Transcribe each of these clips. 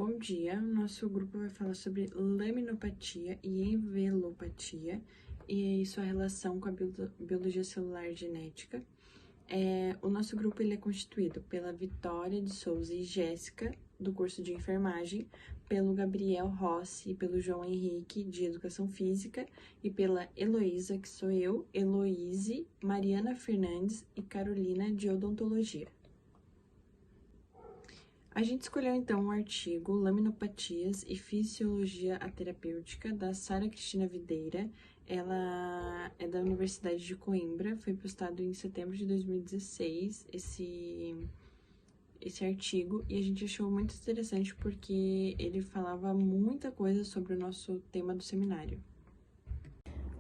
Bom dia, o nosso grupo vai falar sobre laminopatia e envelopatia e sua relação com a biologia celular e genética. O nosso grupo ele é constituído pela Vitória de Souza e Jéssica, do curso de enfermagem, pelo Gabriel Rossi e pelo João Henrique, de educação física, e pela Heloísa, que sou eu, Heloíse, Mariana Fernandes e Carolina, de odontologia. A gente escolheu, então, o artigo Laminopatias e Fisiologia Terapêutica, da Sara Cristina Videira. Ela é da Universidade de Coimbra, foi postado em setembro de 2016, esse artigo, e a gente achou muito interessante porque ele falava muita coisa sobre o nosso tema do seminário.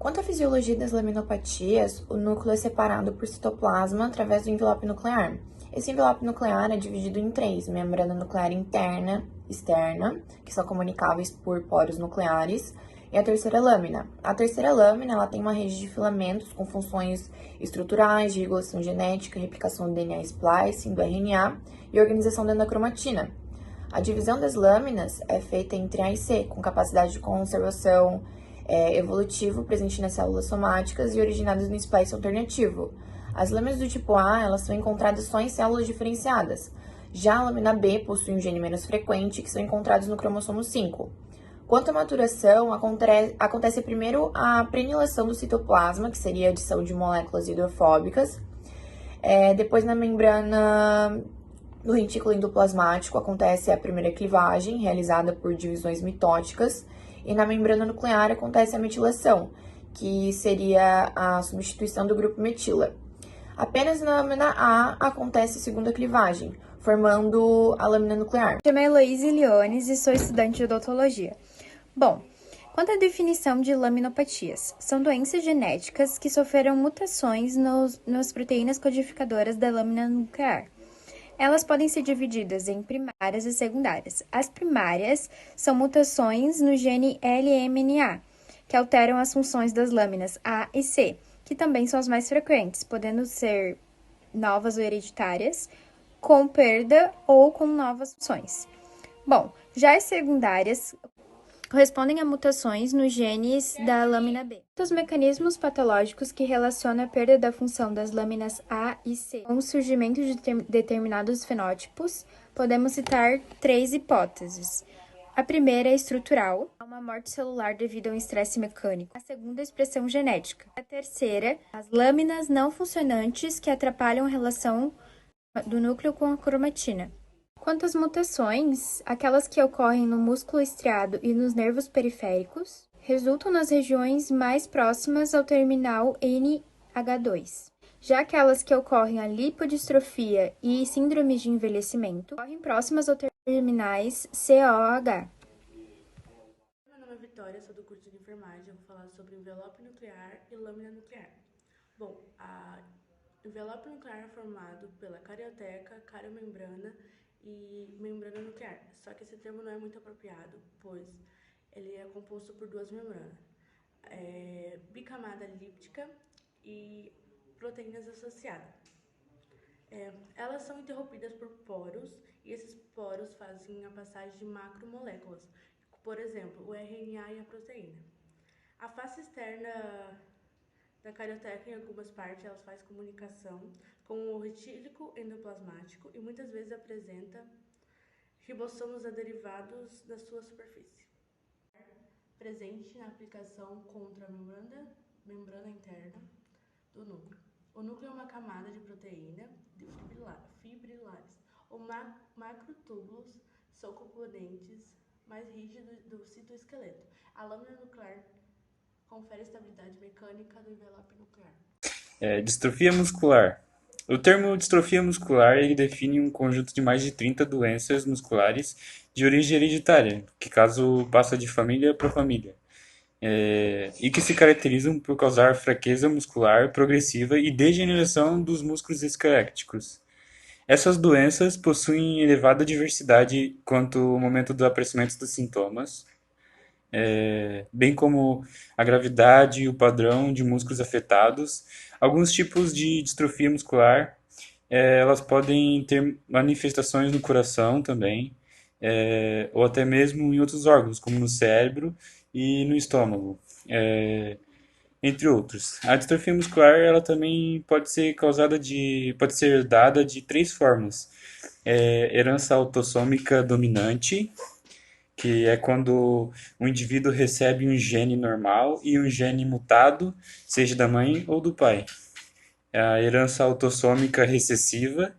Quanto à fisiologia das laminopatias, o núcleo é separado por citoplasma através do envelope nuclear. Esse envelope nuclear é dividido em três: membrana nuclear interna, externa, que são comunicáveis por poros nucleares, e a terceira lâmina. A terceira lâmina ela tem uma rede de filamentos com funções estruturais, de regulação genética, replicação do DNA splicing, do RNA e organização da endocromatina. A divisão das lâminas é feita entre A e C, com capacidade de conservação evolutivo presente nas células somáticas e originadas no splicing alternativo. As lâminas do tipo A, elas são encontradas só em células diferenciadas. Já a lâmina B possui um gene menos frequente, que são encontrados no cromossomo 5. Quanto à maturação, acontece primeiro a prenilação do citoplasma, que seria a adição de moléculas hidrofóbicas. Depois, na membrana do retículo endoplasmático, acontece a primeira clivagem, realizada por divisões mitóticas. E na membrana nuclear acontece a metilação, que seria a substituição do grupo metila. Apenas na lâmina A acontece a segunda clivagem, formando a lâmina nuclear. Meu nome é Heloíse Leones e sou estudante de odontologia. Bom, quanto à definição de laminopatias, são doenças genéticas que sofreram mutações nas proteínas codificadoras da lâmina nuclear. Elas podem ser divididas em primárias e secundárias. As primárias são mutações no gene LMNA, que alteram as funções das lâminas A e C, que também são as mais frequentes, podendo ser novas ou hereditárias, com perda ou com novas funções. Bom, já as secundárias correspondem a mutações nos genes da lâmina B. Os mecanismos patológicos que relacionam a perda da função das lâminas A e C com o surgimento de determinados fenótipos, podemos citar três hipóteses. A primeira é estrutural, uma morte celular devido a um estresse mecânico. A segunda é expressão genética. A terceira, as lâminas não funcionantes que atrapalham a relação do núcleo com a cromatina. Quanto às mutações, aquelas que ocorrem no músculo estriado e nos nervos periféricos, resultam nas regiões mais próximas ao terminal NH2. Já aquelas que ocorrem a lipodistrofia e síndromes de envelhecimento, ocorrem próximas ao terminais COH. Meu nome é Vitória, sou do curso de enfermagem. Eu vou falar sobre envelope nuclear e lâmina nuclear. Bom, a envelope nuclear é formado pela carioteca, cariomembrana e membrana nuclear. Só que esse termo não é muito apropriado, pois ele é composto por duas membranas, bicamada elíptica e proteínas associadas. Elas são interrompidas por poros e esses poros fazem a passagem de macromoléculas, por exemplo, o RNA e a proteína. A face externa da carioteca, em algumas partes, elas fazem comunicação com o retículo endoplasmático e muitas vezes apresenta ribossomos aderivados da sua superfície. Presente na aplicação contra a membrana interna do núcleo. O núcleo é uma camada de proteína de fibrilares. Os macrotúbulos são componentes mais rígidos do citoesqueleto. A lâmina nuclear confere estabilidade mecânica do envelope nuclear. Distrofia muscular. O termo distrofia muscular ele define um conjunto de mais de 30 doenças musculares de origem hereditária, que caso passa de família para família, e que se caracterizam por causar fraqueza muscular progressiva e degeneração dos músculos esqueléticos. Essas doenças possuem elevada diversidade quanto ao momento do aparecimento dos sintomas, bem como a gravidade e o padrão de músculos afetados. Alguns tipos de distrofia muscular, elas podem ter manifestações no coração também, ou até mesmo em outros órgãos, como no cérebro e no estômago, entre outros. A distrofia muscular, ela também pode ser herdada de três formas. Herança autossômica dominante, que é quando o indivíduo recebe um gene normal e um gene mutado, seja da mãe ou do pai. A herança autossômica recessiva,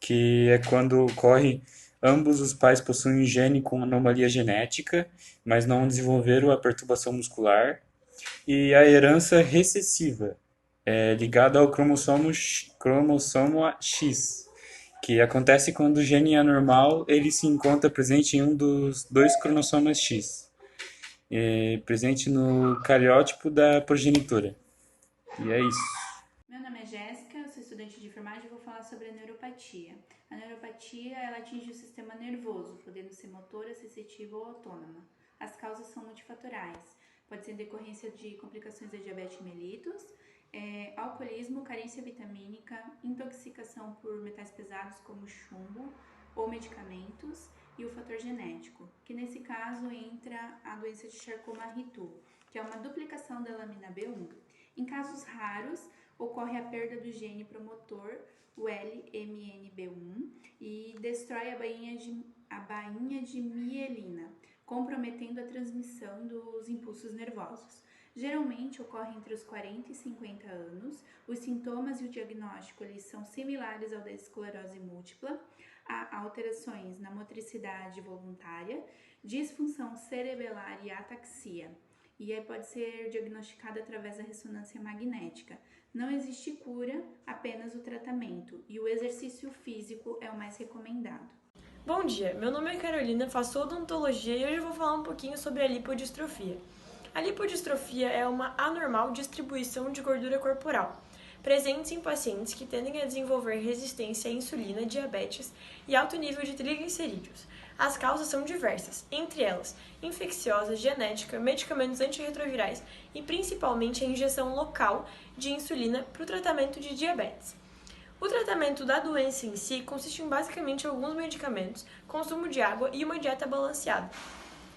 que é quando ocorre ambos os pais possuem um gene com anomalia genética, mas não desenvolveram a perturbação muscular. E a herança recessiva, ligada ao cromossomo X, que acontece quando o gene anormal ele se encontra presente em um dos dois cromossomas X, presente no cariótipo da progenitora. E é isso. Meu nome é Jéssica, eu sou estudante de enfermagem e vou falar sobre a neuropatia. A neuropatia, ela atinge o sistema nervoso, podendo ser motora, sensitiva ou autônoma. As causas são multifatoriais. Pode ser em decorrência de complicações da diabetes mellitus, alcoolismo, carência vitamínica, intoxicação por metais pesados como chumbo ou medicamentos e o fator genético, que nesse caso entra a doença de Charcot-Marie-Tooth, que é uma duplicação da lamina B1. Em casos raros, ocorre a perda do gene promotor, o LMNB1, e destrói a bainha de mielina, comprometendo a transmissão dos impulsos nervosos. Geralmente ocorre entre os 40 e 50 anos, os sintomas e o diagnóstico eles são similares ao da esclerose múltipla, há alterações na motricidade voluntária, disfunção cerebelar e ataxia. E aí pode ser diagnosticada através da ressonância magnética. Não existe cura, apenas o tratamento, e o exercício físico é o mais recomendado. Bom dia, meu nome é Carolina, faço odontologia e hoje eu vou falar um pouquinho sobre a lipodistrofia. A lipodistrofia é uma anormal distribuição de gordura corporal, presente em pacientes que tendem a desenvolver resistência à insulina, diabetes e alto nível de triglicerídeos. As causas são diversas, entre elas infecciosa, genética, medicamentos antirretrovirais e principalmente a injeção local de insulina para o tratamento de diabetes. O tratamento da doença em si consiste em basicamente alguns medicamentos, consumo de água e uma dieta balanceada.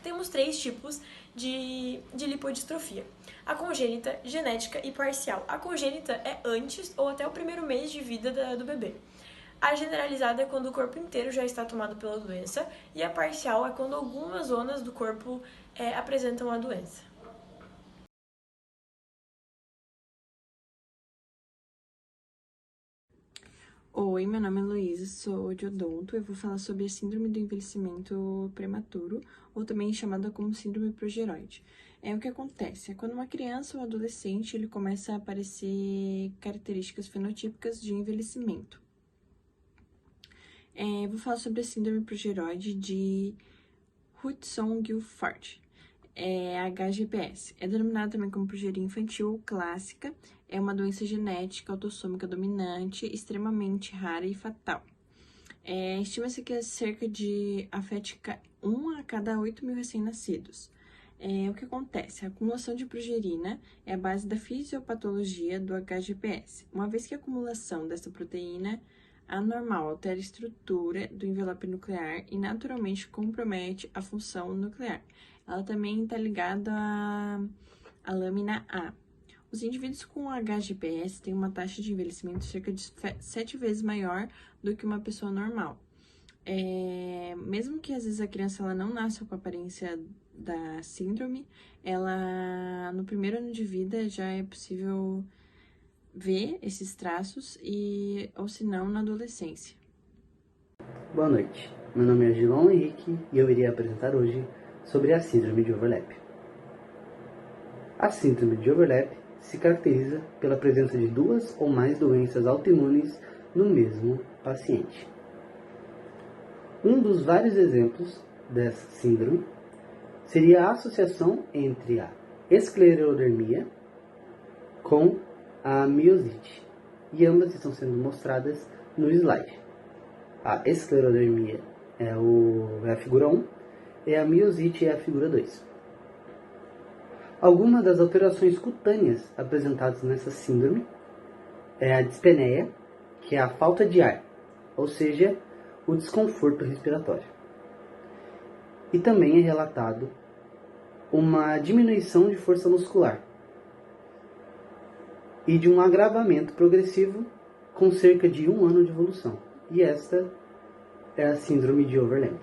Temos três tipos de lipodistrofia: a congênita, genética e parcial. A congênita é antes ou até o primeiro mês de vida do bebê. A generalizada é quando o corpo inteiro já está tomado pela doença, e a parcial é quando algumas zonas do corpo apresentam a doença. Oi, meu nome é Luísa, sou de odonto. Eu vou falar sobre a síndrome do envelhecimento prematuro, ou também chamada como síndrome progeroide. O que acontece? Quando uma criança ou adolescente ele começa a aparecer características fenotípicas de envelhecimento. Vou falar sobre a síndrome progeroide de Hudson-Gilford, HGPS. É denominada também como progeria infantil ou clássica. É uma doença genética autossômica dominante, extremamente rara e fatal. Estima-se que afete 1 a cada 8 mil recém-nascidos. O que acontece? A acumulação de progerina é a base da fisiopatologia do HGPS, uma vez que a acumulação dessa proteína anormal altera a estrutura do envelope nuclear e naturalmente compromete a função nuclear. Ela também está ligada à lâmina A. Os indivíduos com HGPS têm uma taxa de envelhecimento cerca de 7 vezes maior do que uma pessoa normal. Mesmo que às vezes a criança ela não nasça com a aparência da síndrome, ela no primeiro ano de vida já é possível ver esses traços, ou se não, na adolescência. Boa noite, meu nome é Gilon Henrique e eu irei apresentar hoje sobre a síndrome de overlap. A síndrome de overlap se caracteriza pela presença de 2 ou mais doenças autoimunes no mesmo paciente. Um dos vários exemplos dessa síndrome seria a associação entre a esclerodermia com a miosite, e ambas estão sendo mostradas no slide. A esclerodermia é a figura 1 e a miosite é a figura 2. Algumas das alterações cutâneas apresentadas nessa síndrome é a dispneia, que é a falta de ar, ou seja, o desconforto respiratório. E também é relatado uma diminuição de força muscular e de um agravamento progressivo com cerca de 1 ano de evolução. E esta é a síndrome de Overlap.